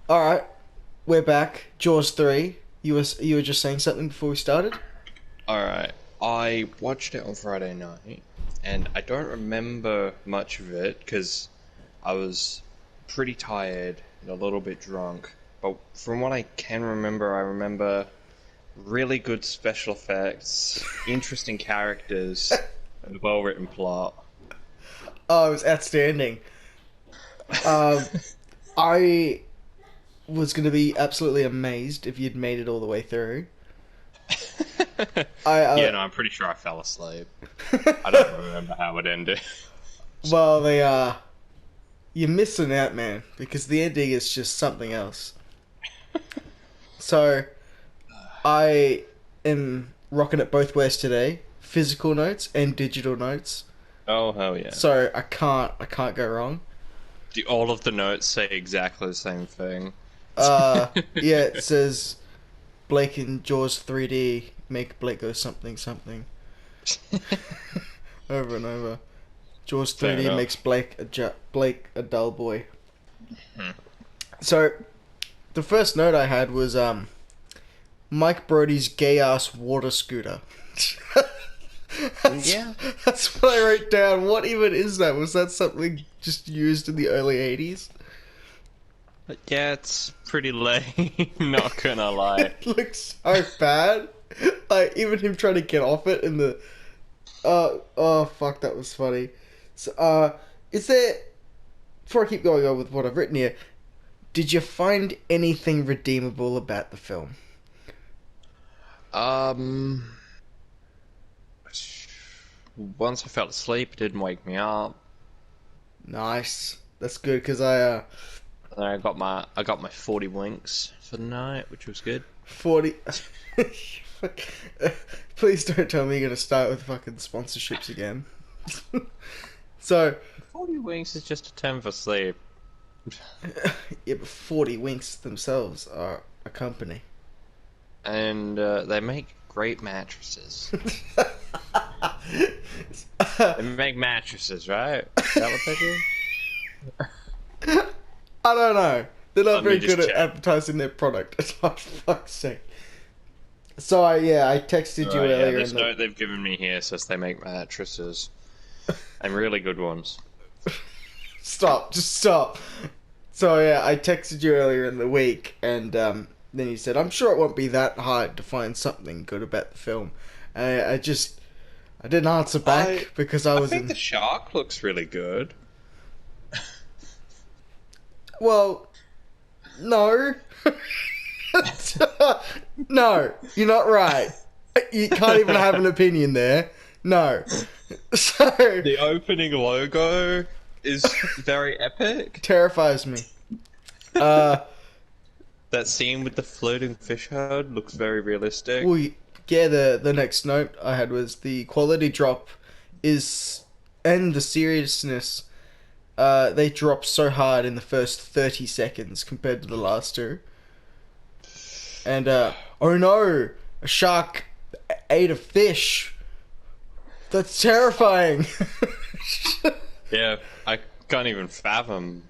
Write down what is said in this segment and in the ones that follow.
All right, we're back. Jaws 3. You were just saying something before we started? Alright, I watched it on Friday night, and I don't remember much of it because I was pretty tired and a little bit drunk. But from what I can remember, I remember really good special effects, interesting characters, and a well-written plot. Oh, it was outstanding. Um, I was going to be absolutely amazed if you'd made it all the way through. I Yeah, no, I'm pretty sure I fell asleep. I uh, don't remember how it ended. well, you're missing out, man, because the ending is just something else. So, I am rocking it both ways today, physical notes and digital notes. Oh, hell yeah. So I can't go wrong. All of the notes say exactly the same thing. Yeah, it says Blake and Jaws 3D make Blake go something something over and over. Jaws Fair 3D makes enough. Blake a dull boy. Hmm. So the first note I had was Mike Brody's gay ass water scooter. that's, Yeah. that's what I wrote down. What even is that? Was that something just used in the early 80s? Yeah, it's pretty lame, not gonna lie. It looks so bad. Like even him trying to get off it in the oh fuck, that was funny. So is there, before I keep going on with what I've written here, did you find anything redeemable about the film? Um, Once I fell asleep, it didn't wake me up. Nice. That's good because And I got my 40 winks for the night, which was good. 40 Please don't tell me you're gonna start with fucking sponsorships again. So 40 winks is just a 10 for sleep. yeah, but 40 Winks themselves are a company. And they make great mattresses. They make mattresses, right? Is that what they do? I don't know. They're not Let me very just good at check. advertising their product. For fuck's sake. So I texted you Right, yeah, earlier this in the. note they've given me here says they make mattresses. And really good ones. Stop, just stop. So yeah, I texted you earlier in the week, and then you said, "I'm sure it won't be that hard to find something good about the film." I didn't answer I back because I I was think in. the shark looks really good. Well, no, no, you're not right. You can't even have an opinion there. No. So The opening logo is very epic. terrifies me. Uh, That scene with the floating fish head looks very realistic. well, yeah. The next note I had was the quality drop is and the seriousness. They drop so hard in the first 30 seconds compared to the last two. And oh no, a shark ate a fish. That's terrifying. Yeah, I can't even fathom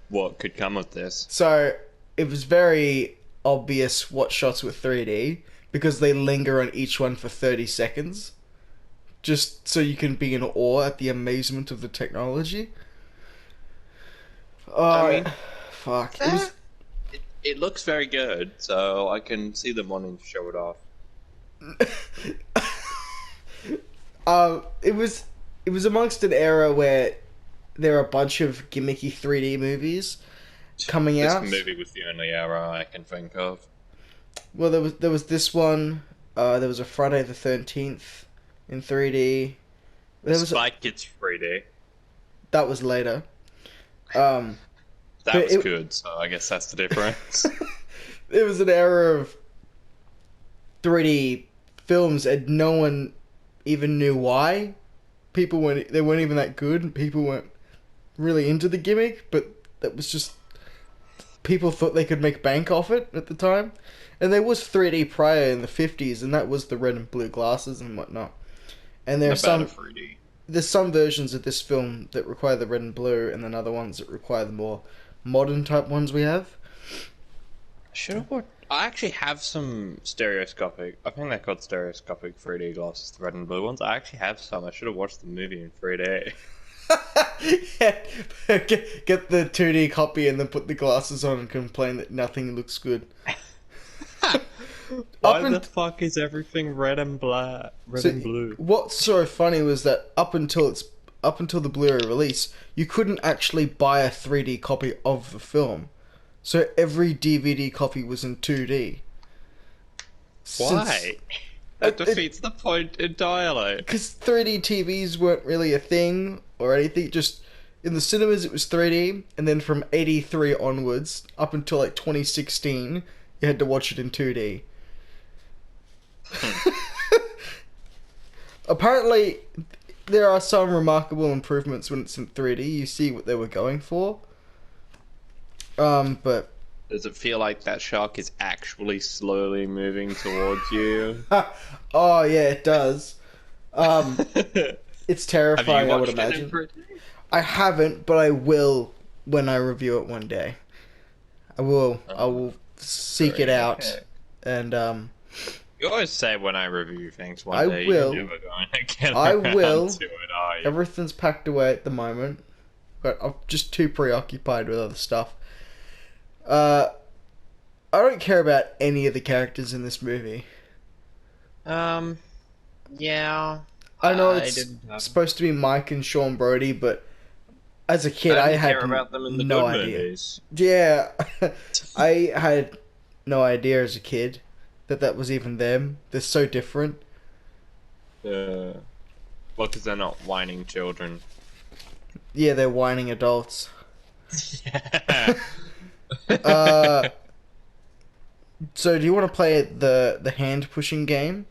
what could come of this. So it was very obvious what shots were 3D because they linger on each one for 30 seconds, just so you can be in awe at the amazement of the technology. I Oh, mean, fuck. It eh, was. it looks very good, so I can see them wanting to show it off. It was. It was amongst an era where there are a bunch of gimmicky 3D movies coming This out. movie was the only era I can think of. Well, there was this one. There was a Friday the 13th in 3D. There was Spike Kids 3D. that was later. Um, That but was good, so I guess that's the difference. it was an era of 3D films, and no one even knew why. They weren't even that good, and people weren't really into the gimmick. But that was just people thought they could make bank off it at the time. And there was 3D prior in the 50s, and that was the red and blue glasses and whatnot. And Not bad at 3D. there's some versions of this film that require the red and blue, and then other ones that require the more modern type ones we have. Should have watched. I actually have some stereoscopic. I think they're called stereoscopic 3D glasses, the red and blue ones. I actually have some. I should have watched the movie in 3D. Yeah, get the 2D copy and then put the glasses on and complain that nothing looks good. Why the fuck is everything red and black, red and blue? What's so funny was that up until the Blu-ray release, you couldn't actually buy a 3D copy of the film. So every DVD copy was in 2D. Why? That defeats the point entirely. Because 3D TVs weren't really a thing or anything. Just in the cinemas it was 3D, and then from 83 onwards, up until like 2016, you had to watch it in 2D. Apparently, there are some remarkable improvements when it's in 3D. You see what they were going for. But does it feel like that shark is actually slowly moving towards you? oh yeah, it does. It's terrifying. I would imagine. I haven't, but I will when I review it one day. I will. I will seek it out, and You always say when I review things one I day. will. You're never going to get I around will. to it, are you? Everything's packed away at the moment, but I'm just too preoccupied with other stuff. I don't care about any of the characters in this movie. Yeah. I know it's supposed to be Mike and Sean Brody, but as a kid, I had about them in the no good idea. movies. Yeah, I had no idea as a kid that was even them. They're so different. Well, because they're not whining children. Yeah, they're whining adults. Yeah. So do you want to play the hand pushing game,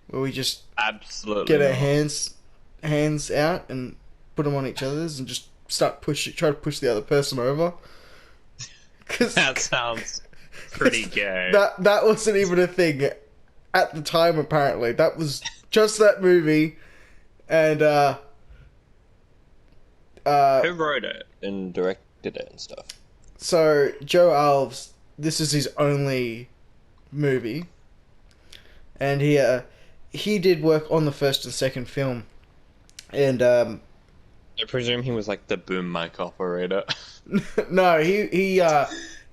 where we just Absolutely get our not. hands out and put them on each other's and just try to push the other person over? Cause That sounds pretty gay. that wasn't even a thing at the time. Apparently, that was just that movie, and Who wrote it and directed it and stuff? So Joe Alves, this is his only movie, and he did work on the first and second film, and I presume he was like the boom mic operator. no, he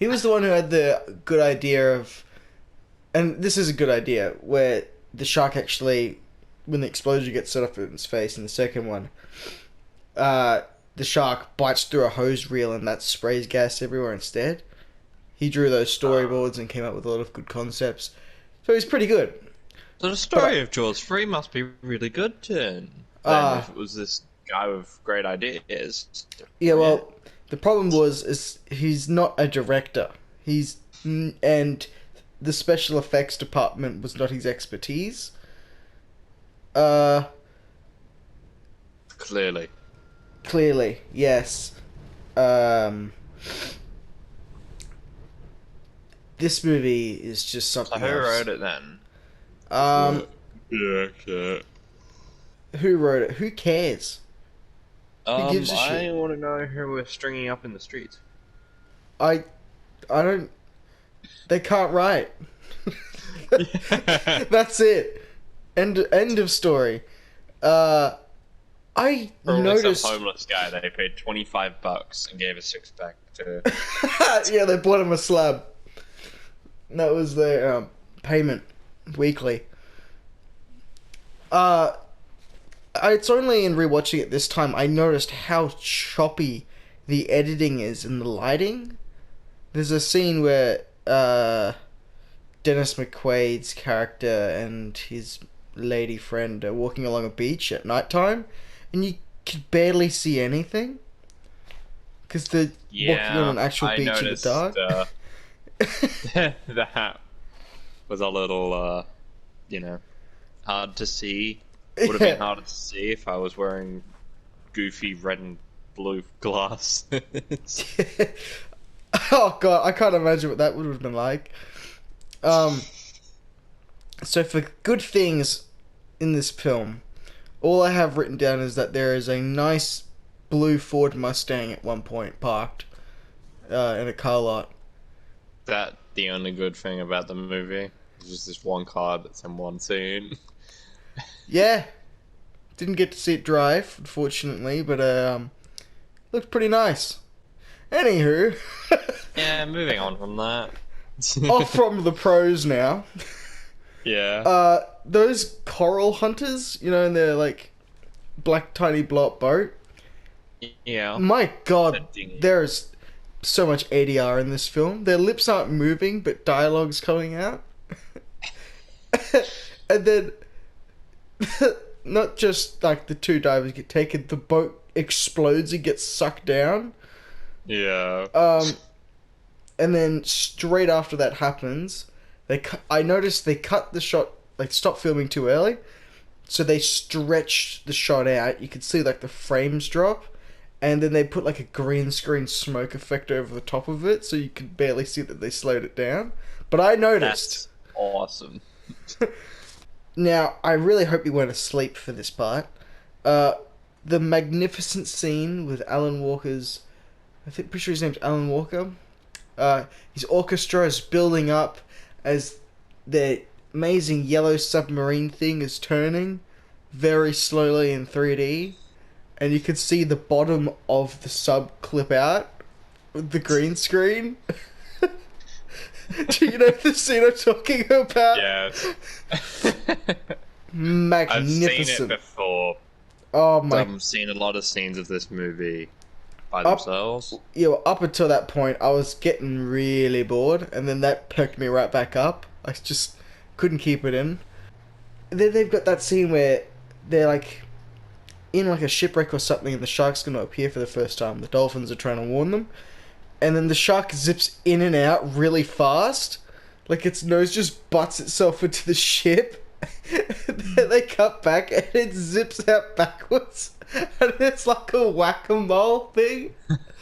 was the one who had the good idea of, and this is a good idea, where the shark actually, when the explosion gets set up in its face in the second one, the shark bites through a hose reel and that sprays gas everywhere instead. He drew those storyboards and came up with a lot of good concepts. So he's pretty good. So the story of Jaws 3 must be really good then. If it was this guy with great ideas. Yeah, well, the problem is he's not a director. And the special effects department was not his expertise. Clearly, yes. This movie is just something So who else. wrote it then? Who wrote it? Who cares? Who gives a I shit? want to know who we're stringing up in the streets. I don't. They can't write. That's it. End of story. I Probably noticed. some homeless guy they paid $25 and gave a six-pack to. Yeah, they bought him a slab. That was their payment weekly. It's only in rewatching it this time I noticed how choppy the editing is and the lighting. There's a scene where Dennis McQuaid's character and his lady friend are walking along a beach at nighttime, and you can barely see anything because they're walking on an actual beach in the dark. That was a little, hard to see. Would have been harder to see if I was wearing goofy red and blue glasses. Oh god, I can't imagine what that would have been like. So for good things in this film, all I have written down is that there is a nice blue Ford Mustang at one point parked in a car lot. that the only good thing about the movie? It's just this one car that's in one scene. Yeah, didn't get to see it drive, unfortunately, but looked pretty nice. Anywho, Yeah, moving on from that. off from the pros now. Yeah. Those coral hunters, you know, in their like black tiny blow-up boat. Yeah. My God, That dinghy. there's so much ADR in this film. Their lips aren't moving, but dialogue's coming out. And then, not just like the two divers get taken, the boat explodes and gets sucked down. Yeah. And then straight after that happens, I noticed they cut the shot, like stopped filming too early, so they stretched the shot out. You could see like the frames drop, and then they put like a green screen smoke effect over the top of it, so you could barely see that they slowed it down. But I noticed. That's awesome. Now, I really hope you weren't asleep for this part. The magnificent scene with Alan Walker's... pretty sure his name's Alan Walker. His orchestra is building up as the amazing yellow submarine thing is turning very slowly in 3D. And you can see the bottom of the sub clip out with the green screen. Do you know the scene I'm talking about? Yes. Magnificent. I've seen it before. Oh my! I've seen a lot of scenes of this movie by themselves. Up until that point, I was getting really bored, and then that perked me right back up. I just couldn't keep it in. Then they've got that scene where they're like in like a shipwreck or something, and the shark's going to appear for the first time. The dolphins are trying to warn them, and then the shark zips in and out really fast, like its nose just butts itself into the ship. Then they cut back and it zips out backwards, and it's like a whack-a-mole thing.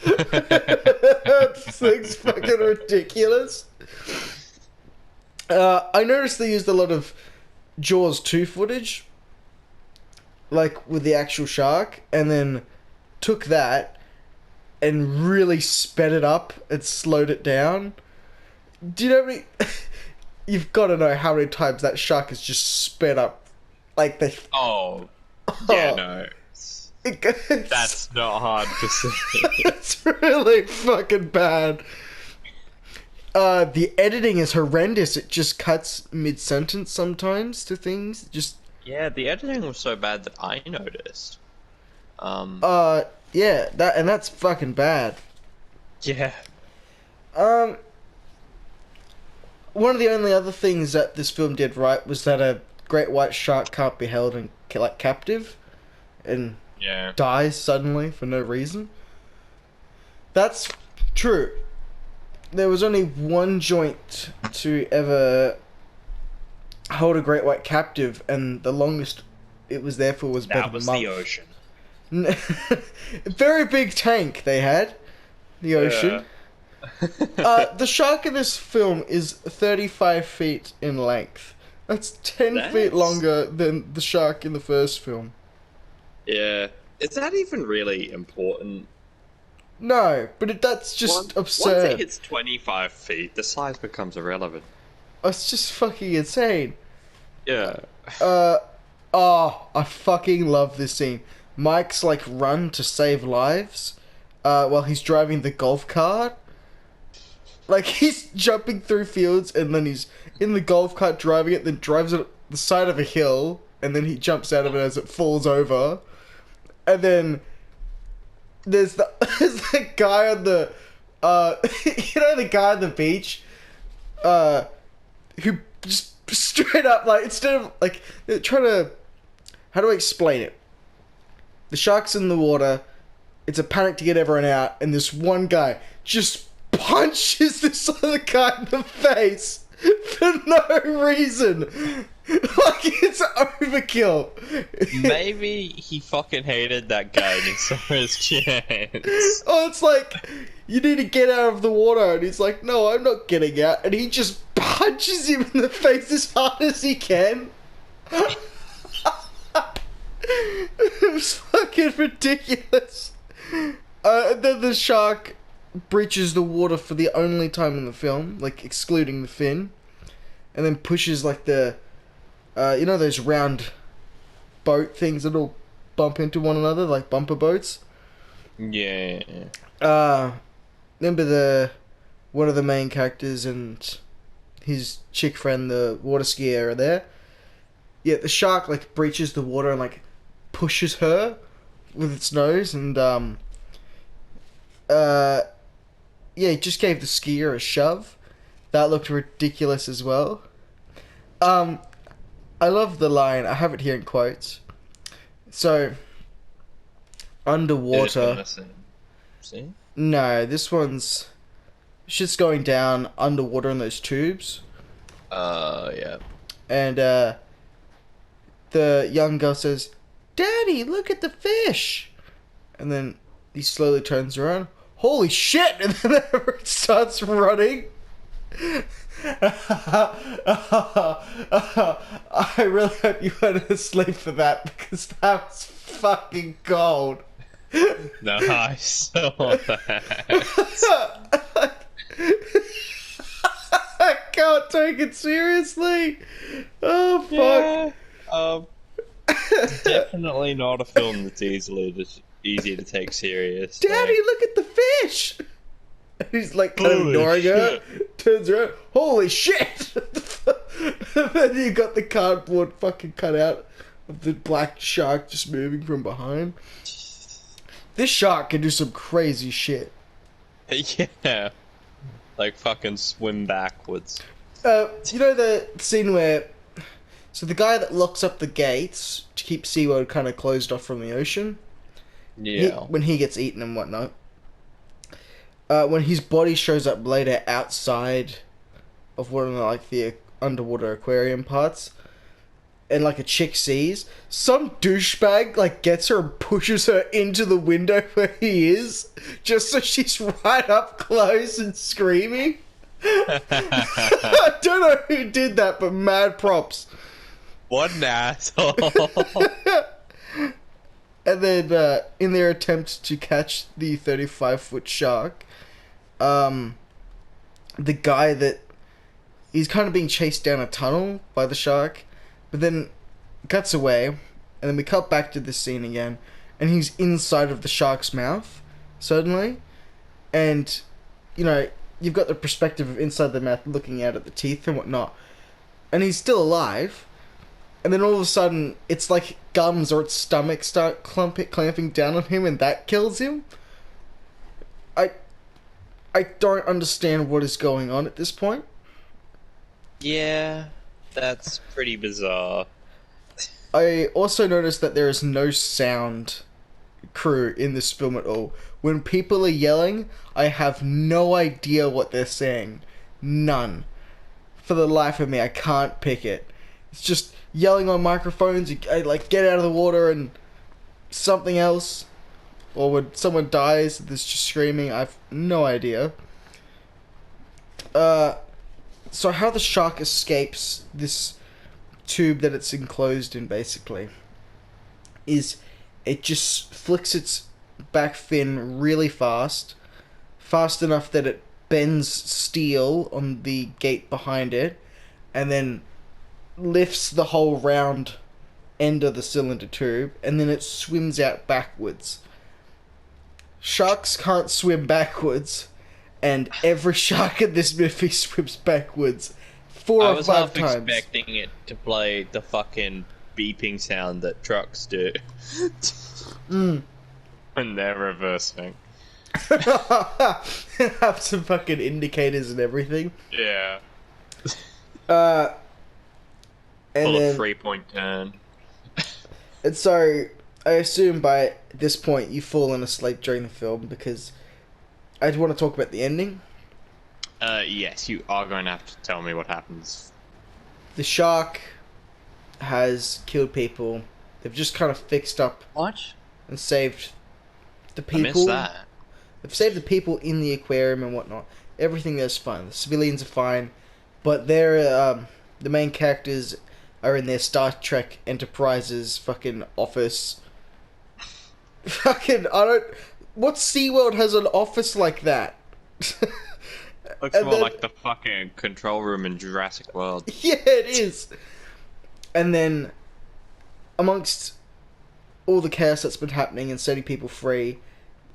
This thing's fucking ridiculous. I noticed they used a lot of Jaws 2 footage, like with the actual shark, and then took that and really sped it up and slowed it down. Do you know how many... You've got to know how many times that shark is just sped up. Like they... Oh. Yeah, no. That's not hard to see. It's really fucking bad. The editing is horrendous. It just cuts mid-sentence sometimes to things. Yeah, the editing was so bad that I noticed. Yeah, that's fucking bad. Yeah. One of the only other things that this film did right was that a great white shark can't be held and like captive and dies suddenly for no reason. That's true. There was only one joint to ever hold a great white captive, and the longest it was there for was about a month. That was the ocean. Very big tank they had. The ocean. The shark in this film is 35 feet in length. That's 10 feet longer than the shark in the first film. Yeah. Is that even really important? No, but that's just absurd. Once it hits 25 feet, the size becomes irrelevant. It's just fucking insane. Yeah. I fucking love this scene. Mike's like run to save lives while he's driving the golf cart. Like he's jumping through fields and then he's in the golf cart driving it, then drives it up the side of a hill, and then he jumps out of it as it falls over. And then there's the guy on the the guy on the beach who just straight up, like, instead of like trying to, how do I explain it? The shark's in the water, it's a panic to get everyone out, and this one guy just punches this other guy in the face for no reason. Like, it's overkill. Maybe he fucking hated that guy and he saw his chance. Oh, it's like, you need to get out of the water, and he's like, no, I'm not getting out, and he just punches him in the face as hard as he can. It was fucking ridiculous. And then the shark breaches the water for the only time in the film, like excluding the fin, and then pushes like the, you know those round boat things that'll bump into one another, like bumper boats. Yeah. Remember one of the main characters and his chick friend, the water skier, are there. Yeah, the shark like breaches the water and like pushes her with its nose, and yeah, it just gave the skier a shove. That looked ridiculous as well. I love the line. I have it here in quotes. So, underwater. See? No, this one's shit's going down underwater in those tubes, Yeah. and the young girl says, "Daddy, look at the fish," and then he slowly turns around. Holy shit! And then everyone starts running. I really hope you went to sleep for that because that was fucking gold. No, I saw that. I can't take it seriously. Oh fuck. Yeah. Definitely not a film that's easy to take serious. Daddy, look at the fish. And he's like kind of ignoring her. Turns around. Holy shit! And then you got the cardboard fucking cutout of the black shark just moving from behind. This shark can do some crazy shit. Yeah. Like fucking swim backwards. You know the scene where... So the guy that locks up the gates to keep SeaWorld kind of closed off from the ocean? Yeah. When he gets eaten and whatnot. When his body shows up later outside of one of like the underwater aquarium parts, and like a chick sees, some douchebag like gets her and pushes her into the window where he is, just so she's right up close and screaming. I don't know who did that, but mad props. What an asshole. And then, in their attempt to catch the 35-foot shark, the guy that... He's kind of being chased down a tunnel by the shark, but then cuts away, and then we cut back to this scene again, and he's inside of the shark's mouth, suddenly, and, you know, you've got the perspective of inside the mouth looking out at the teeth and whatnot, and he's still alive. And then all of a sudden, it's like gums or its stomach start clamping down on him, and that kills him. I don't understand what is going on at this point. Yeah, that's pretty bizarre. I also noticed that there is no sound crew in this film at all. When people are yelling, I have no idea what they're saying. None. For the life of me, I can't pick it. It's just yelling on microphones, like get out of the water and something else, or when someone dies, there's just screaming. I've no idea. So how the shark escapes this tube that it's enclosed in, basically, is it just flicks its back fin really fast enough that it bends steel on the gate behind it, and then lifts the whole round end of the cylinder tube, and then it swims out backwards. Sharks can't swim backwards, and every shark in this movie swims backwards 4 or 5 times. I was half expecting it to play the fucking beeping sound that trucks do. When they're reversing. Have some fucking indicators and everything. Yeah. And Full then, of 3-point turn. And so, I assume by this point you've fallen asleep during the film, because I want to talk about the ending. Yes, you are going to have to tell me what happens. The shark has killed people. They've just kind of fixed up What? and saved the I missed people. that. They've saved the people in the aquarium and whatnot. Everything there's fine. The civilians are fine, but they're the main characters are in their Star Trek Enterprise's fucking office. Fucking, I don't... What SeaWorld has an office like that? Looks And more then- like the fucking control room in Jurassic World. Yeah, it is. And then, amongst all the chaos that's been happening and setting people free,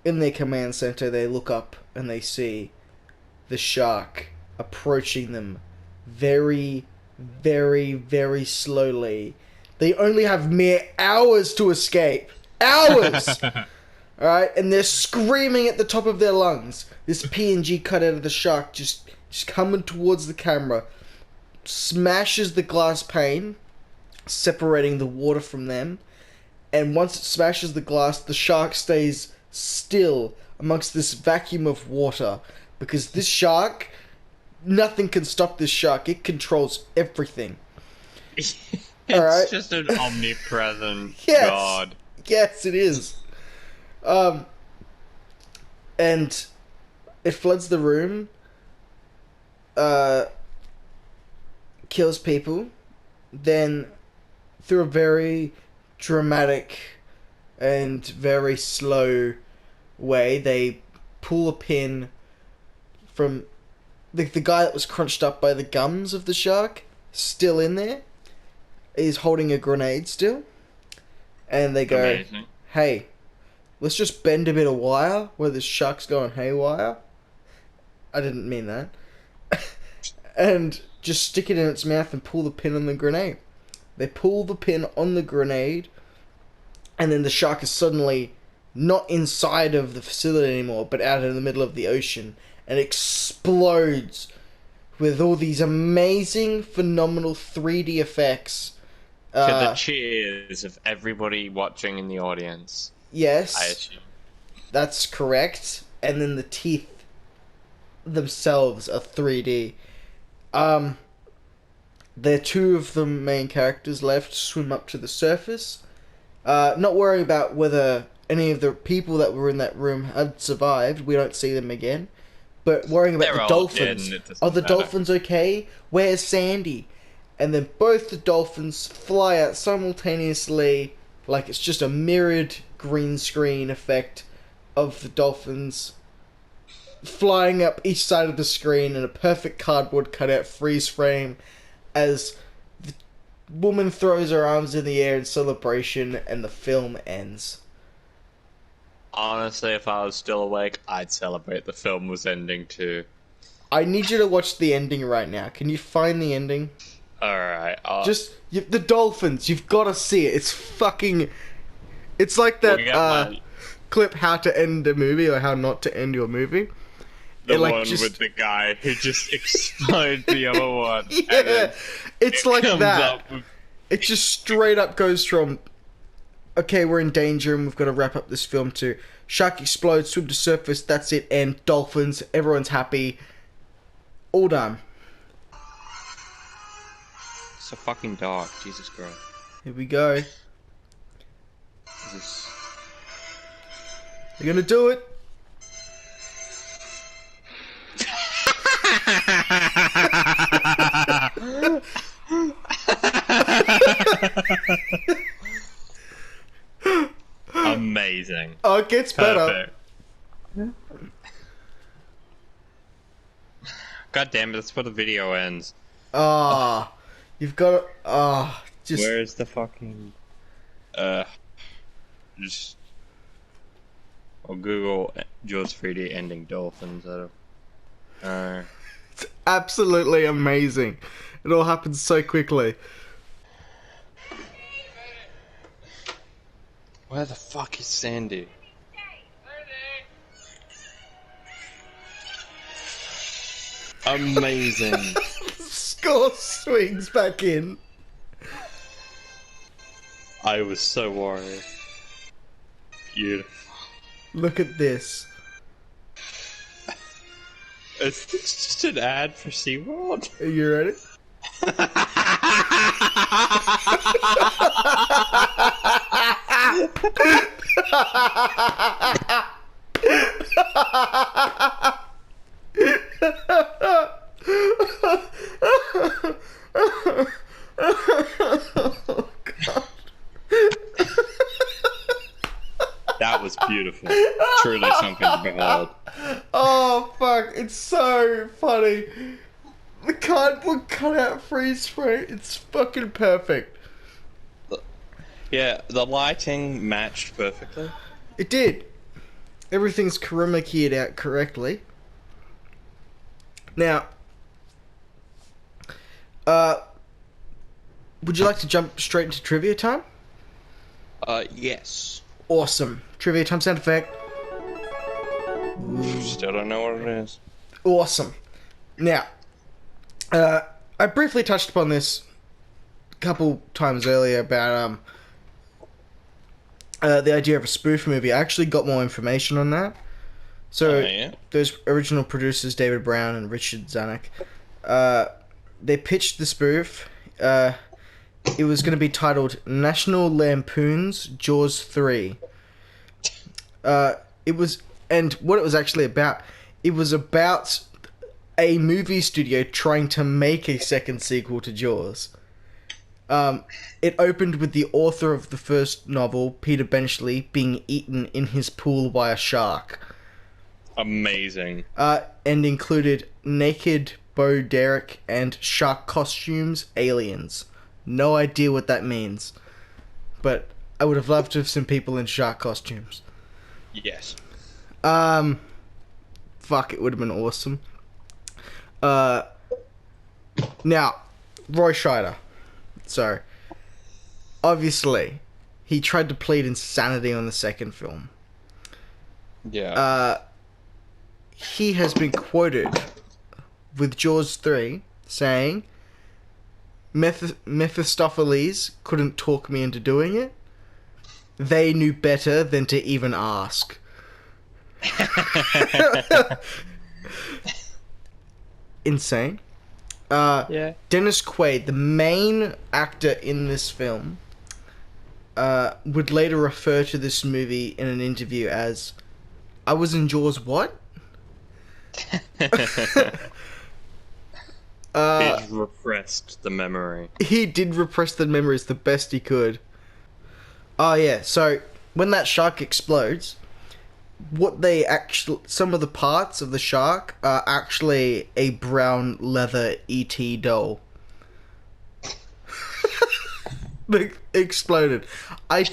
in their command center, they look up and they see the shark approaching them very, very, very slowly. They only have mere hours to escape. Hours! Alright? And they're screaming at the top of their lungs. This PNG cutout of the shark just coming towards the camera. Smashes the glass pane, separating the water from them. And once it smashes the glass, the shark stays still amongst this vacuum of water. Because this shark, nothing can stop this shark. It controls everything. It's Alright. just an omnipresent Yes. god. Yes, it is. And it floods the room, kills people, then through a very dramatic and very slow way, they pull a pin from the guy that was crunched up by the gums of the shark, still in there. He's holding a grenade still. And they go, Amazing. hey, let's just bend a bit of wire where the shark's going haywire. I didn't mean that. And just stick it in its mouth and pull the pin on the grenade. They pull the pin on the grenade, and then the shark is suddenly not inside of the facility anymore, but out in the middle of the ocean, and explodes with all these amazing, phenomenal 3D effects. To the cheers of everybody watching in the audience, Yes. I assume. That's correct. And then the teeth themselves are 3D. There are two of the main characters left swim up to the surface. Not worrying about whether any of the people that were in that room had survived. We don't see them again. But worrying about They're the all dead dolphins. and it doesn't Are the matter. dolphins okay? Where's Sandy? And then both the dolphins fly out simultaneously, like it's just a mirrored green screen effect of the dolphins flying up each side of the screen in a perfect cardboard cutout freeze frame as the woman throws her arms in the air in celebration and the film ends. Honestly, if I was still awake, I'd celebrate the film was ending too. I need you to watch the ending right now. Can you find the ending? Alright, The dolphins, you've got to see it. It's fucking... It's like that clip, How to End a Movie, or How Not to End Your Movie. the it, like, one just- with the guy who just explodes the other one. and Yeah, then it's it like comes that. up with- It just straight up goes from, okay, we're in danger and we've got to wrap up this film, to shark explodes, swim to surface, that's it, and dolphins, everyone's happy. All done. so fucking dark, Jesus Christ. Here we go. Is this... They're gonna do it. Amazing. Oh, it gets better. Perfect. God damn it, that's where the video ends. Ah, you've got to, just... Where's the fucking... just... Or Google Jaws 3D ending dolphins. It's absolutely amazing. It all happens so quickly. Where the fuck is Sandy? Amazing. Score swings back in. I was so worried. Beautiful. Look at this. It's just an ad for SeaWorld. Are you ready? That was beautiful. Truly something to behold. Oh fuck! It's so funny. The cardboard cutout freeze frame. It's fucking perfect. Yeah, the lighting matched perfectly. It did. Everything's chroma keyed out correctly. Now, would you like to jump straight into trivia time? Yes. Awesome. Trivia time sound effect. Still don't know what it is. Awesome. Now, I briefly touched upon this a couple times earlier about the idea of a spoof movie. I actually got more information on that. So, those original producers, David Brown and Richard Zanuck, they pitched the spoof. It was going to be titled National Lampoon's Jaws 3. It was, and what it was actually about, it was about a movie studio trying to make a second sequel to Jaws. It opened with the author of the first novel, Peter Benchley, being eaten in his pool by a shark. Amazing. And included naked Bo Derek and shark costumes aliens. No idea what that means. But I would have loved to have seen people in shark costumes. Yes. Fuck, it would have been awesome. Now, Roy Scheider. So, obviously, he tried to plead insanity on the second film. Yeah. He has been quoted with Jaws 3 saying, Mephistopheles couldn't talk me into doing it. They knew better than to even ask. Insane. Yeah. Dennis Quaid, the main actor in this film, would later refer to this movie in an interview as, I was in Jaws what? He repressed the memory. He did repress the memories the best he could. Oh yeah, so when that shark explodes, some of the parts of the shark are actually a brown leather ET doll. They exploded. I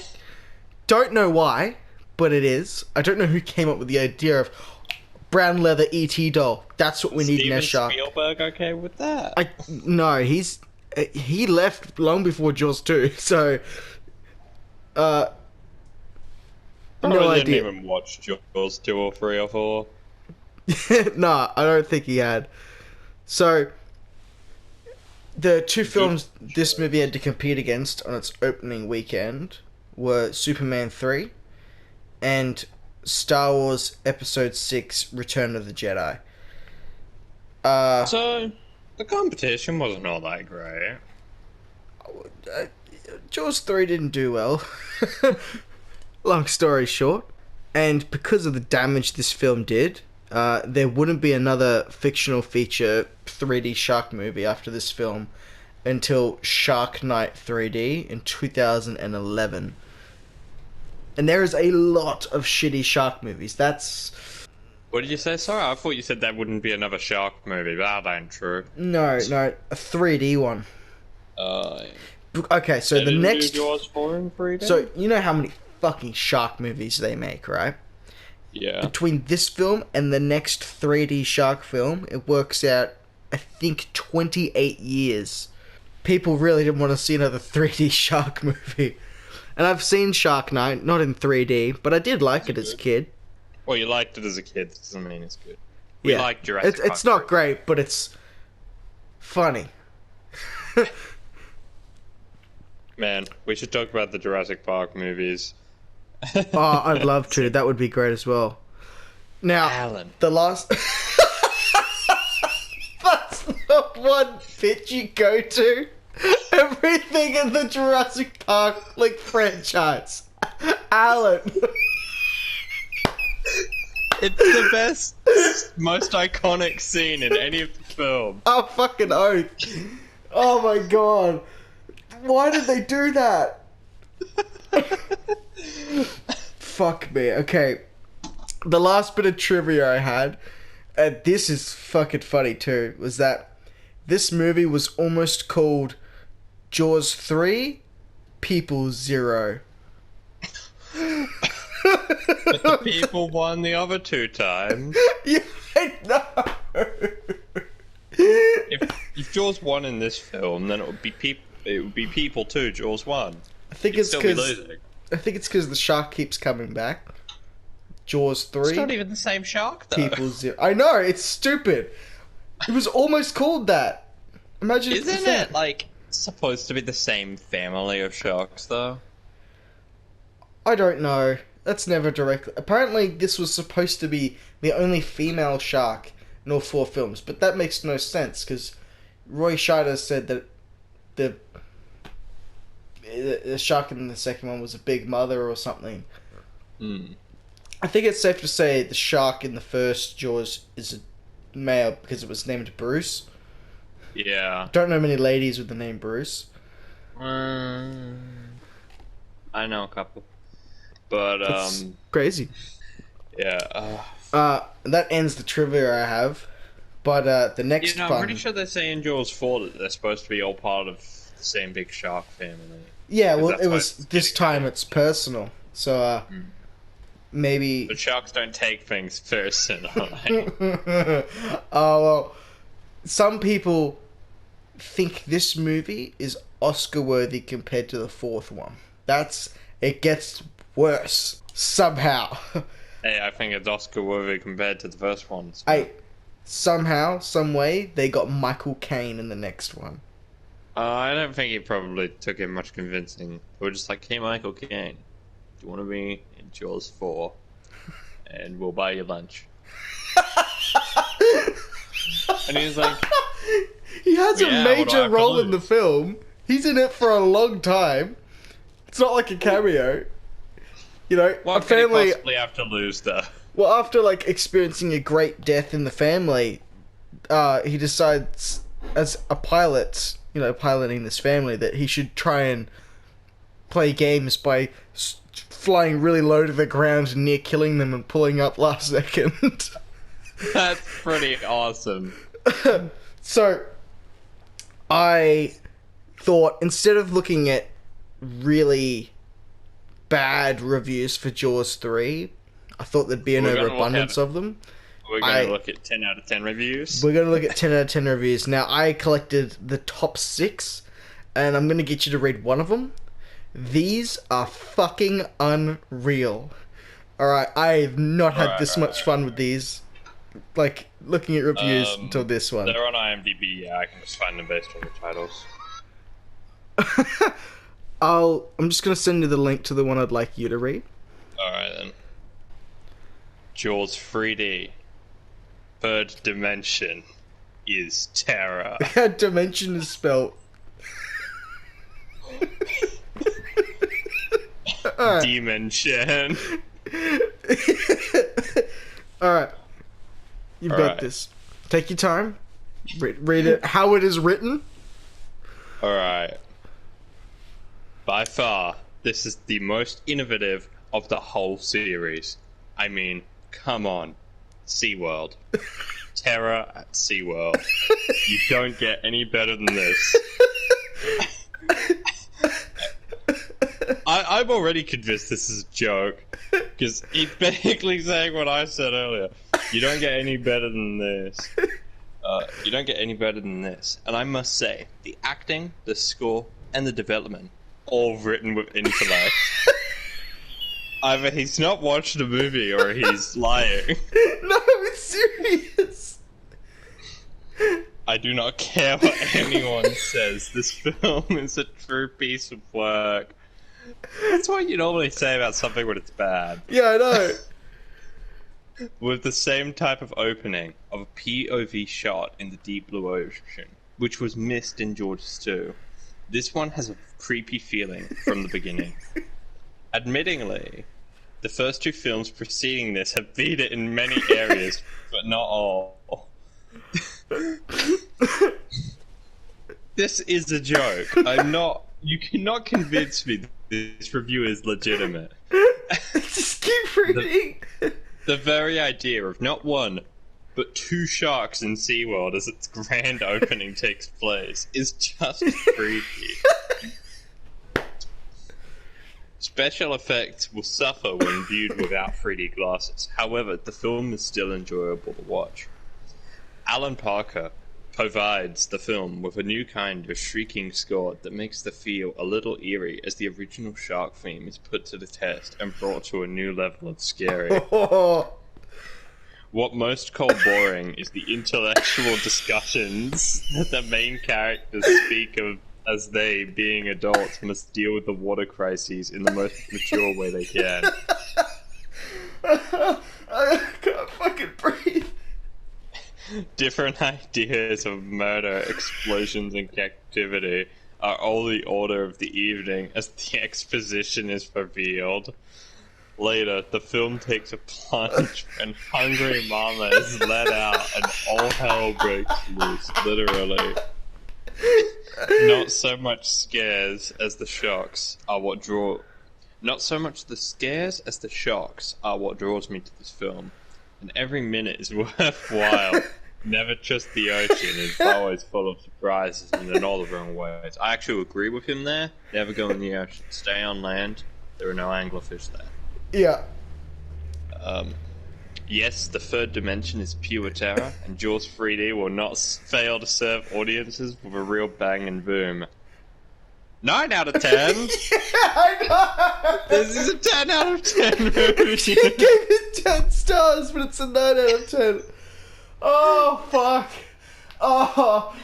don't know why, but it is. I don't know who came up with the idea of brown leather ET doll. That's what we need in our shark. Steven Spielberg okay with that? No, he left long before Jaws 2, so no Probably idea. didn't even watch Jaws 2 or 3 or 4. No, I don't think he had. So, the two films this movie had to compete against on its opening weekend were Superman 3 and Star Wars Episode 6 Return of the Jedi. So, the competition wasn't all that great. Jaws 3 didn't do well. Long story short. And because of the damage this film did, there wouldn't be another fictional feature 3D shark movie after this film until Shark Night 3D in 2011. And there is a lot of shitty shark movies. That's... What did you say? Sorry, I thought you said that wouldn't be another shark movie, but that ain't true. No, a 3D one. Okay, so they the didn't next... do Jaws 4 in 3D? So, you know how many fucking shark movies they make, right? Yeah. Between this film and the next 3D shark film, it works out, I think, 28 years. People really didn't want to see another 3D shark movie. And I've seen Shark Night, not in 3D, but I did like it as a kid. Well, you liked it as a kid, that doesn't mean it's good. We like Jurassic Park. It's not great, but it's funny. Man, we should talk about the Jurassic Park movies. Oh, I'd love to. That would be great as well. Now, Alan. the last... That's not one bit you go to. Everything in the Jurassic Park, franchise. Alan. It's the best, most iconic scene in any of the film. Oh, fucking oath. Oh my god. Why did they do that? Fuck me. Okay. The last bit of trivia I had, and this is fucking funny too, was that this movie was almost called Jaws 3, People 0. But the people won the other two times. Yeah, I know. If Jaws won in this film, then it would be People 2, Jaws 1. I think You'd it's because the shark keeps coming back. Jaws 3. It's not even the same shark, though. People 0. I know, it's stupid. It was almost called that. Imagine if Isn't it, like, supposed to be the same family of sharks, though? I don't know. That's never directly... Apparently, this was supposed to be the only female shark in all 4 films, but that makes no sense, because Roy Scheider said that the shark in the second one was a big mother or something. I think it's safe to say the shark in the first Jaws is a male because it was named Bruce. Yeah. Don't know many ladies with the name Bruce. I know a couple. But, That's crazy. yeah. That ends the trivia I have. But the next I'm one... pretty sure they say in Jaws 4 that they're supposed to be all part of the same big shark family. Yeah, well, That's it why was it's this time it's personal. So, maybe... But sharks don't take things personally. Oh, well, some people think this movie is Oscar-worthy compared to the 4th one. It gets worse. Somehow. Hey, I think it's Oscar-worthy compared to the first one. Somehow, some way, they got Michael Caine in the next one. I don't think it probably took him much convincing. They were just like, hey, Michael Caine, do you want to be in Jaws 4? And we'll buy you lunch. And he was like... He has a what do I major have to role in the lose? film. He's in it for a long time. It's not like a cameo. You know, What a could he family... possibly have to lose, though? Well, after, like, experiencing a great death in the family, he decides, as a pilot, you know, piloting this family, that he should try and play games by flying really low to the ground and near killing them and pulling up last second. That's pretty awesome. So, I thought, instead of looking at really bad reviews for Jaws 3, I thought there'd be an overabundance of them. We're going to look at 10 out of 10 reviews. We're going to look at 10 out of 10 reviews. Now, I collected the top 6, and I'm going to get you to read one of them. These are fucking unreal. Alright, I've not had this much fun with these. Like, looking at reviews until this one. They're on IMDb, yeah, I can just find them based on the titles. I'm just going to send you the link to the one I'd like you to read. Alright then. Jaws 3D. Third dimension is terror. How dimension is spelled. Dimension. Alright. You've got this. Take your time. Read it how it is written. Alright. By far, this is the most innovative of the whole series. I mean, come on. SeaWorld. Terror at SeaWorld. You don't get any better than this. I'm already convinced this is a joke. Because he's basically saying what I said earlier. You don't get any better than this. You don't get any better than this. And I must say, the acting, the score, and the development, all written with intellect. Either he's not watched the movie or he's lying. No, it's serious. I do not care what anyone says. This film is a true piece of work. That's what you normally say about something when it's bad. Yeah, I know. With the same type of opening of a POV shot in the deep blue ocean, which was missed in Jaws 2. This one has a creepy feeling from the beginning. Admittingly, the first 2 films preceding this have beat it in many areas, but not all. This is a joke. You cannot convince me that this review is legitimate. Just keep reading. The very idea of not 1, but two sharks in SeaWorld as its grand opening takes place is just freaky. Special effects will suffer when viewed without 3D glasses. However, the film is still enjoyable to watch. Alan Parker provides the film with a new kind of shrieking score that makes the feel a little eerie as the original shark theme is put to the test and brought to a new level of scary. What most call boring is the intellectual discussions that the main characters speak of as they, being adults, must deal with the water crises in the most mature way they can. I can't fucking breathe. Different ideas of murder, explosions, and captivity are all the order of the evening as the exposition is revealed. Later, the film takes a plunge and hungry mama is let out and all hell breaks loose, literally. Not so much scares as the shocks are what draw... Not so much the scares as the shocks are what draws me to this film. And every minute is worthwhile. Never trust the ocean, it's always full of surprises and in all the wrong ways. I actually agree with him there. Never go in the ocean. Stay on land. There are no anglerfish there. Yeah. Yes, the third dimension is pure terror, and Jaws 3D will not fail to serve audiences with a real bang and boom. 9 out of 10. Yeah, I know. This is a 10 out of 10 movie. You gave it 10 stars, but it's a 9 out of 10. Oh, fuck. Oh,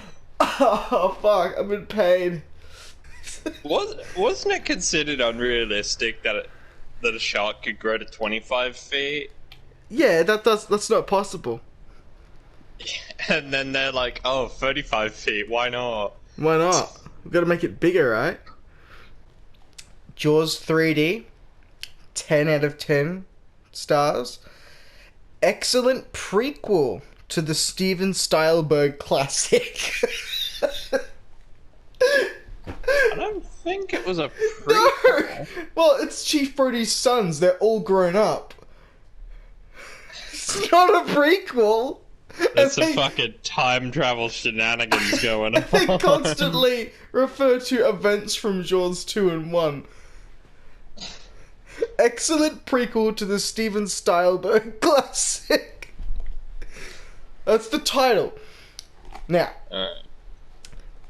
fuck. I'm in pain. Wasn't it considered unrealistic that a shark could grow to 25 feet? Yeah, that's not possible. And then they're like, oh, 35 feet, why not? Why not? We've got to make it bigger, right? Jaws 3D, 10 out of 10 stars. Excellent prequel to the Steven Stielberg classic. I don't think it was a prequel. No! Well, it's Chief Brody's sons. They're all grown up. It's not a prequel. There's some fucking time travel shenanigans going on. They constantly refer to events from Jaws 2 and 1. Excellent prequel to the Steven Stielberg classic. That's the title. Now, Alright.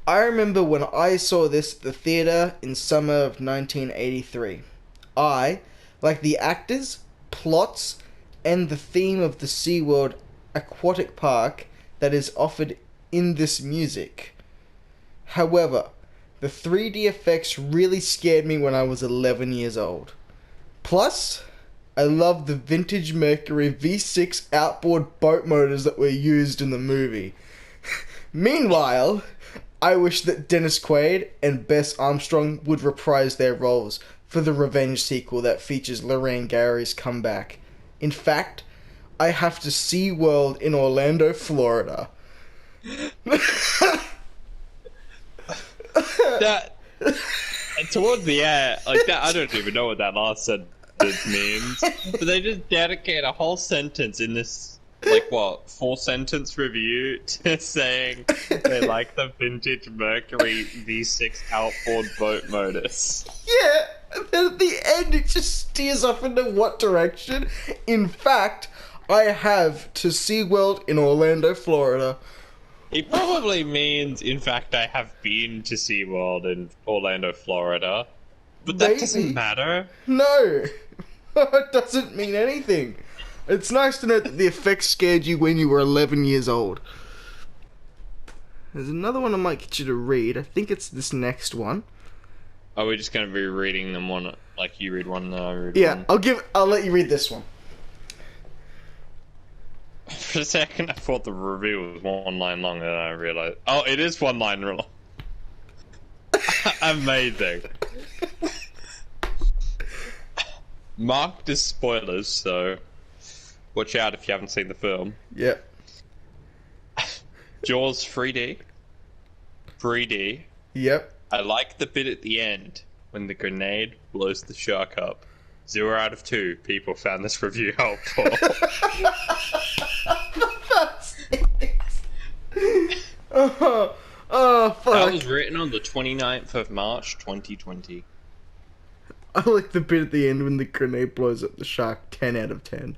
I remember when I saw this at the theatre in summer of 1983. I, like the actors, plots, and the theme of the SeaWorld aquatic park that is offered in this music. However, the 3D effects really scared me when I was 11 years old. Plus, I love the vintage Mercury V6 outboard boat motors that were used in the movie. Meanwhile, I wish that Dennis Quaid and Bess Armstrong would reprise their roles for the revenge sequel that features Lorraine Gary's comeback. In fact, I have to SeaWorld in Orlando, Florida. That towards the end, like that, I don't even know what that last sentence means. But they just dedicate a whole sentence in this, like what, 4-sentence review to saying they like the vintage Mercury V6 outboard boat motors. Yeah, and then at the end it just steers off into what direction? In fact, I have to SeaWorld in Orlando, Florida. It probably means, in fact, I have been to SeaWorld in Orlando, Florida. But that doesn't matter. No, it doesn't mean anything. It's nice to know that the effects scared you when you were 11 years old. There's another one I might get you to read. I think it's this next one. Are we just going to be reading them one, like you read one and I read Yeah, one? I'll let you read this one. For a second, I thought the review was one line long, and then I realized... Oh, it is one line long. Amazing. Marked as spoilers, so watch out if you haven't seen the film. Yep. Jaws 3D. 3D. Yep. I like the bit at the end when the grenade blows the shark up. 0 out of 2 people found this review helpful. Oh, oh That was fuck. written on the 29th of March, 2020. I like the bit at the end when the grenade blows up the shark. 10 out of 10.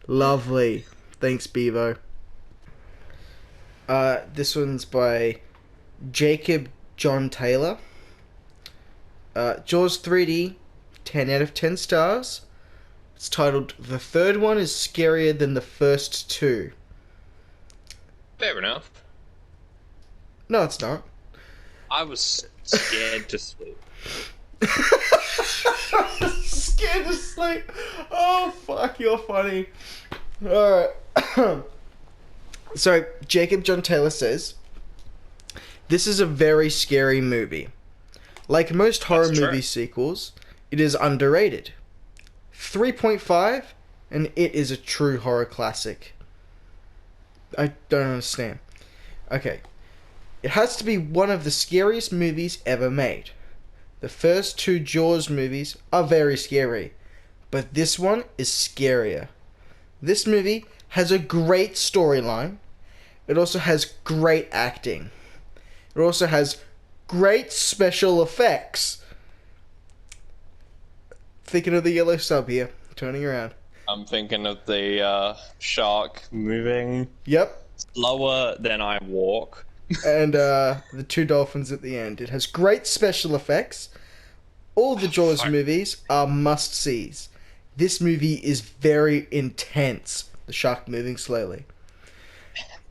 Lovely. Thanks, Bevo. This one's by Jacob John Taylor. Jaws 3D, 10 out of 10 stars. It's titled, "The third one is scarier than the first two." Fair enough. No, it's not. I was scared to sleep. Scared to sleep. Oh, fuck, you're funny. Alright. So, Jacob John Taylor says, "This is a very scary movie. Like most horror That's true. movie sequels, it is underrated. 3.5, and it is a true horror classic." I don't understand. Okay. "It has to be one of the scariest movies ever made. The first two Jaws movies are very scary, but this one is scarier. This movie has a great storyline. It also has great acting. It also has great special effects." Thinking of the yellow sub here, turning around. I'm thinking of the shark moving Yep. slower than I walk. And the two dolphins at the end. It has great special effects. All the Jaws fuck. movies are must-sees. This movie is very intense. The shark moving slowly.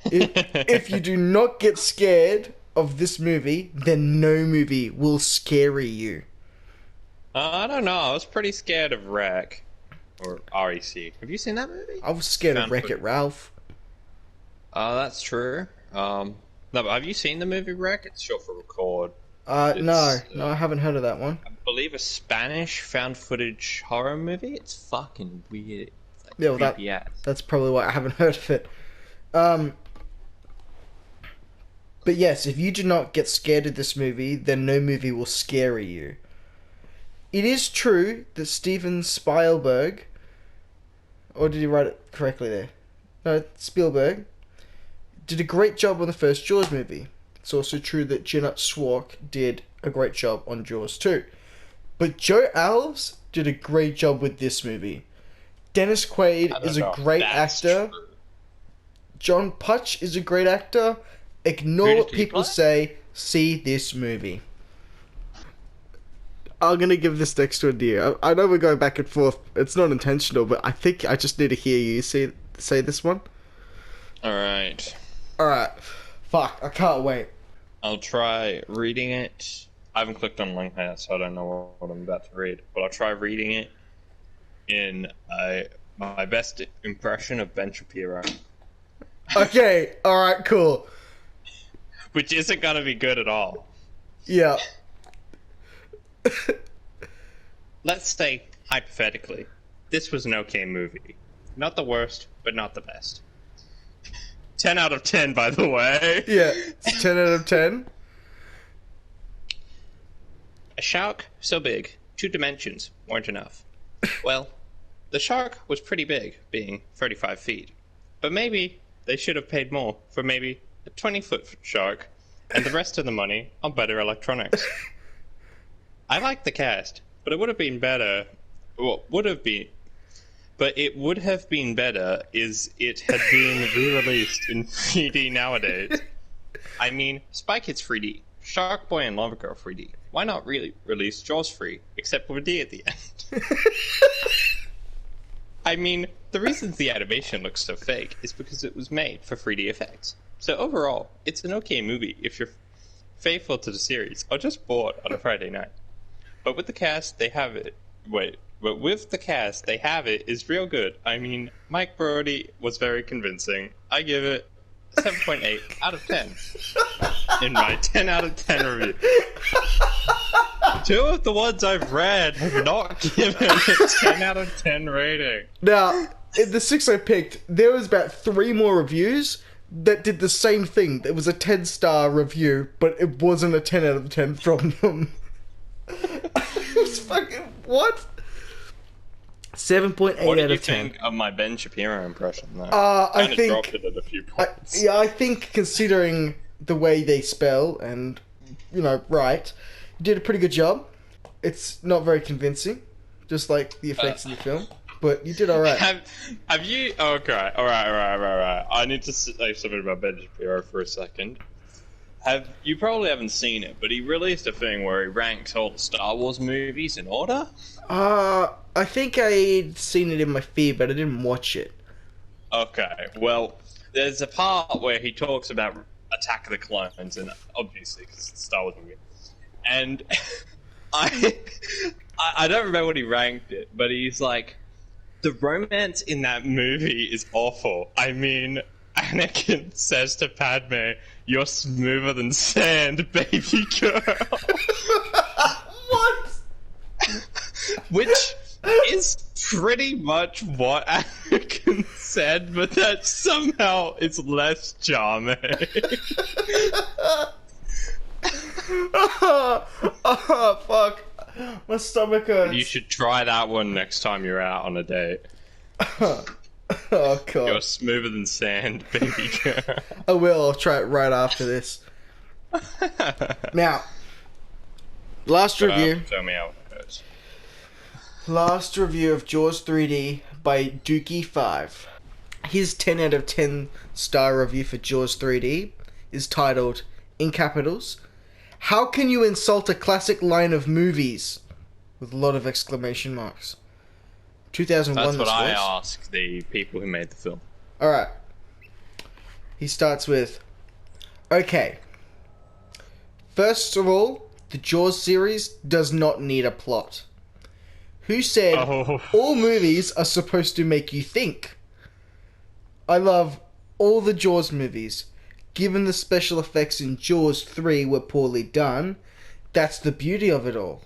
If you do not get scared of this movie, then no movie will scare you. I don't know. I was pretty scared of Wreck. Or REC. Have you seen that movie? I was scared of Found Wreck-It Ralph. That's true. No, but have you seen the movie Wreck? It's short for record. No, I haven't heard of that one. I believe a Spanish found footage horror movie. It's fucking weird. It's like Yeah, well, creepy ass. that's probably why I haven't heard of it. But yes, if you do not get scared of this movie, then no movie will scare you. It is true that Steven Spielberg, or did he write it correctly there? No, Spielberg, did a great job on the first Jaws movie. It's also true that Jeanette Swark did a great job on Jaws 2. But Joe Alves did a great job with this movie. Dennis Quaid is a great actor. True. John Putch is a great actor. Ignore Who what did he people play? say. See this movie. I'm gonna give this next one to you. I know we're going back and forth. It's not intentional, but I think I just need to hear you say this one. Alright. Alright. Fuck, I can't wait. I'll try reading it. I haven't clicked on link yet, so I don't know what I'm about to read. But I'll try reading it in my best impression of Ben Shapiro. Okay, alright, cool. Which isn't gonna be good at all. Yeah. Let's say, hypothetically, this was an okay movie. Not the worst, but not the best. 10 out of 10, by the way. Yeah, it's 10 out of 10. A shark so big, 2 dimensions weren't enough. Well, the shark was pretty big, being 35 feet. But maybe they should have paid more for maybe a 20-foot shark, and the rest of the money on better electronics. I like the cast, but it would have been better. Well, it would have been better is it had been re-released in 3D nowadays. I mean, Spy Kids 3D, Shark Boy and Lava Girl 3D. Why not really release Jaws 3, except with a D at the end? I mean, the reasons the animation looks so fake is because it was made for 3D effects. So overall, it's an okay movie if you're faithful to the series, or just bored on a Friday night. But with the cast, they have it. But with the cast, they have it is real good. I mean, Mike Brody was very convincing. I give it 7.8 out of 10 in my 10 out of 10 review. 2 of the ones I've read have not given a 10 out of 10 rating. Now, in the 6 I picked, there was about 3 more reviews that did the same thing. It was a 10-star review, but it wasn't a 10 out of 10 from them. It was fucking... What? 7.8 What out did you of 10. think of my Ben Shapiro impression, though? I Kinda think... dropped it at a few points. I think considering the way they spell and, write. You did a pretty good job. It's not very convincing, just like the effects in the film, but you did alright. Have you? Oh, okay, alright. I need to say something about Ben Shapiro for a second. You probably haven't seen it, but he released a thing where he ranks all the Star Wars movies in order. I think I'd seen it in my feed, but I didn't watch it. Okay, well, there's a part where he talks about Attack of the Clones, and obviously, because it's a Star Wars movie. And I don't remember what he ranked it, but he's like, the romance in that movie is awful. I mean, Anakin says to Padme, "You're smoother than sand, baby girl." What? Which is pretty much what Anakin said, but that somehow is less charming. Oh, fuck. My stomach hurts. You should try that one next time you're out on a date. Oh, God. You're smoother than sand, baby girl. I will. I'll try it right after this. Now, last review. Tell me how it goes. Last review of Jaws 3D by Dookie5. His 10 out of 10 star review for Jaws 3D is titled, in capitals, "How can you insult a classic line of movies?" With a lot of exclamation marks. 2001. That's what I was. ask the people who made the film. Alright. He starts with, "Okay. First of all, the Jaws series does not need a plot. Who said all movies are supposed to make you think? I love all the Jaws movies. Given the special effects in Jaws 3 were poorly done, that's the beauty of it all.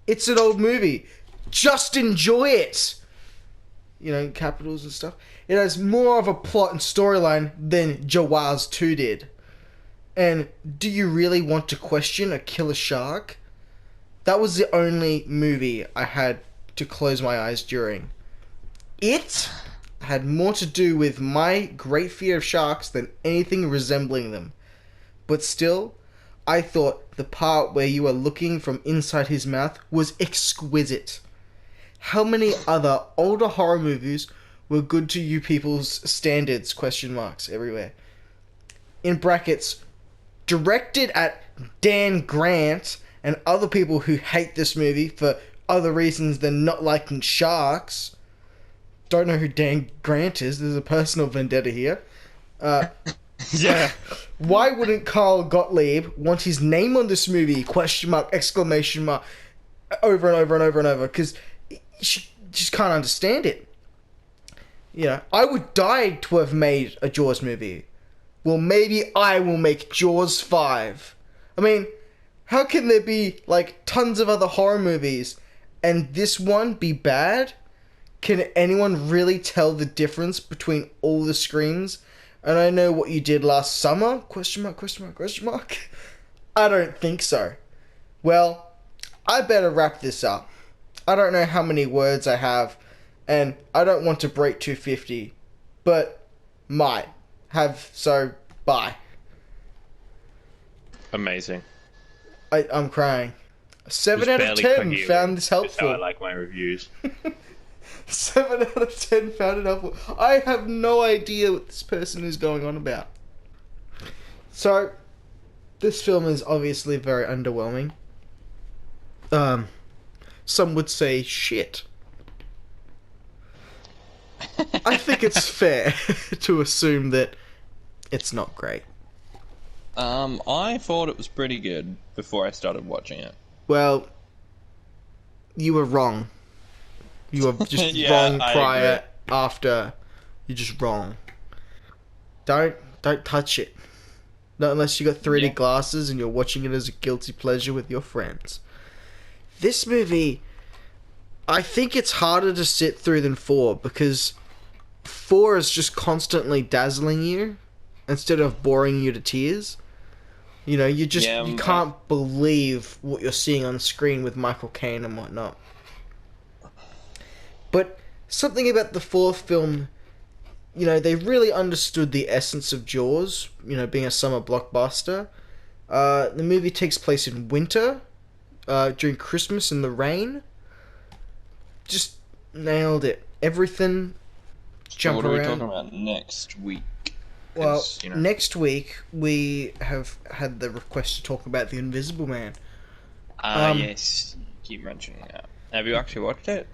It's an old movie. Just enjoy it." Capitals and stuff. "It has more of a plot and storyline than Jaws 2 did. And do you really want to question a killer shark? That was the only movie I had to close my eyes during. It had more to do with my great fear of sharks than anything resembling them. But still, I thought the part where you were looking from inside his mouth was exquisite. How many other older horror movies were good to you people's standards? Question marks everywhere. In brackets, directed at Dan Grant and other people who hate this movie for other reasons than not liking sharks." Don't know who Dan Grant is. There's a personal vendetta here. Yeah. "Why wouldn't Carl Gottlieb want his name on this movie? Question mark, exclamation mark, over and over and over and over. Because she just can't understand it. I would die to have made a Jaws movie. Well, maybe I will make Jaws 5. I mean, how can there be, tons of other horror movies and this one be bad? Can anyone really tell the difference between all the screams? And I know what you did last summer? Question mark, question mark, question mark. I don't think so. Well, I better wrap this up. I don't know how many words I have, and I don't want to break 250, but might have, so bye." Amazing. I'm crying. 7 out of 10 found this helpful. That's how I like my reviews. 7 out of 10 found it helpful. I have no idea what this person is going on about. So, this film is obviously very underwhelming. Some would say shit. I think it's fair to assume that it's not great. I thought it was pretty good before I started watching it. Well, you were wrong. You were just Yeah, wrong I prior, agree. after. You're just wrong. Don't touch it. Not unless you got 3D glasses and you're watching it as a guilty pleasure with your friends. This movie, I think it's harder to sit through than 4 because 4 is just constantly dazzling you instead of boring you to tears. You can't believe what you're seeing on screen with Michael Caine and whatnot. But something about the 4th film they really understood the essence of Jaws, being a summer blockbuster. The movie takes place in winter, during Christmas in the rain. Just nailed it. Everything, So jump what are we talking around. about next week? Well, Because next week we have had the request to talk about The Invisible Man. Um, yes, you keep mentioning that. Have you actually watched it?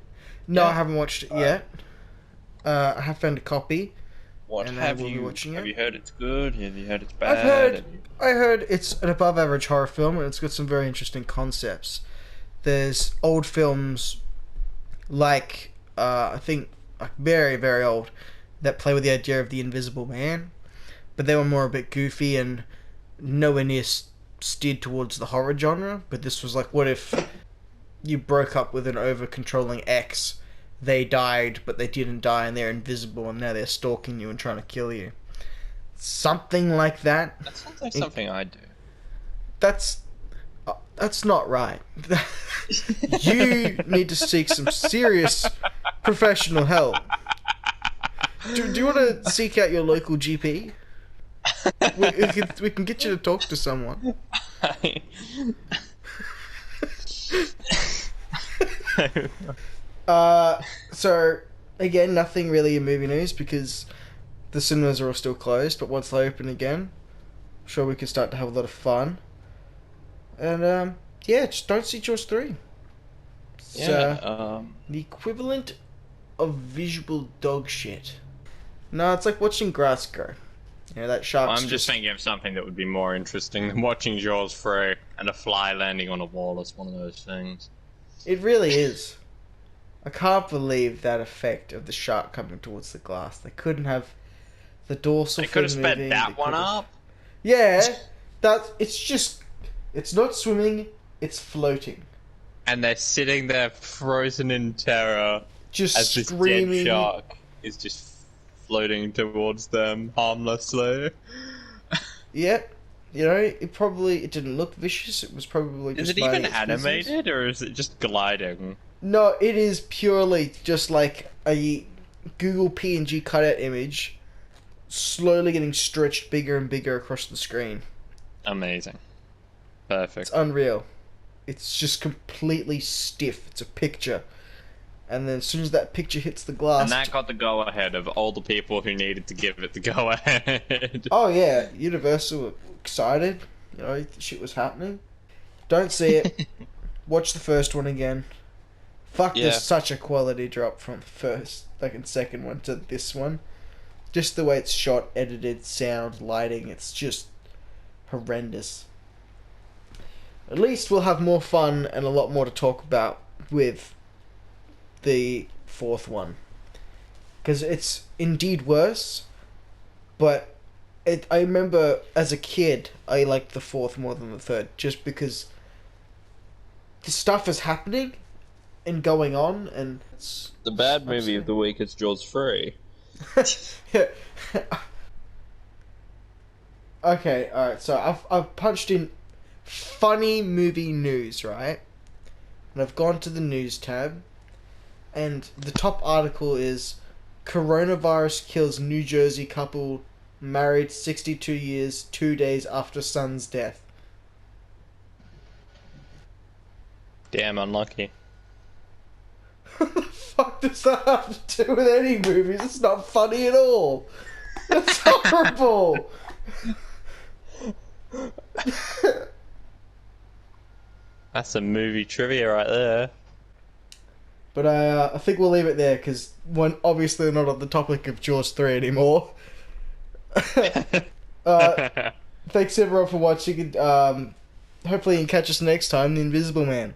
no, I Yeah. haven't watched it Uh, yet. I have found a copy, what and I have will be you? watching Have it. you heard it's good? Have you heard it's I've bad? heard, I heard it's an above-average horror film, and it's got some very interesting concepts. There's old films like I think like very very old that play with the idea of the Invisible Man, but they were more a bit goofy and nowhere near steered towards the horror genre. But this was like, what if you broke up with an over controlling ex? They died, but they didn't die, and they're invisible, and now they're stalking you and trying to kill you. Something like that. That sounds like It, something I do. that's not right. You need to seek some serious professional help. Do you want to seek out your local GP? We can get you to talk to someone. So again, nothing really in movie news because the cinemas are all still closed. But once they open again, I'm sure we can start to have a lot of fun. And yeah, just don't see Jaws 3. It's Yeah. the equivalent of visual dog shit. No, it's like watching grass grow. That shark's I'm just thinking of something that would be more interesting than watching Jaws 3 and a fly landing on a wall. It's one of those things. It really is. I can't believe that effect of the shark coming towards the glass. They couldn't have the dorsal They could have fin sped moving. that one up. Yeah, it's not swimming, it's floating. And they're sitting there frozen in terror Just as this screaming. dead shark is just floating towards them harmlessly. Yep. It didn't look vicious. It was probably Is just it even minding its business. animated or is it just gliding? No, it is purely just like a Google PNG cutout image slowly getting stretched bigger and bigger across the screen. Amazing. It's Perfect. unreal. It's just completely stiff. It's a picture. And then as soon as that picture hits the glass... And that got the go ahead of all the people who needed to give it the go ahead. Oh yeah, Universal were excited. Shit was happening. Don't see it. Watch the first one again. Fuck, Yeah. there's such a quality drop from first, and second one to this one. Just the way it's shot, edited, sound, lighting, it's just horrendous. At least we'll have more fun and a lot more to talk about with the fourth one. Because it's indeed worse, but I remember as a kid, I liked the fourth more than the third, just because the stuff is happening and going on, and it's The bad movie of the week is Jaws 3. Okay, alright, so I've punched in funny movie news, right? And I've gone to the news tab, and the top article is Coronavirus kills New Jersey couple married 62 years, 2 days after son's death. Damn unlucky. What the fuck does that have to do with any movies? It's not funny at all. It's horrible. That's some movie trivia right there. But I think we'll leave it there because obviously we're not on the topic of Jaws 3 anymore. Thanks everyone for watching. And, hopefully you can catch us next time, The Invisible Man.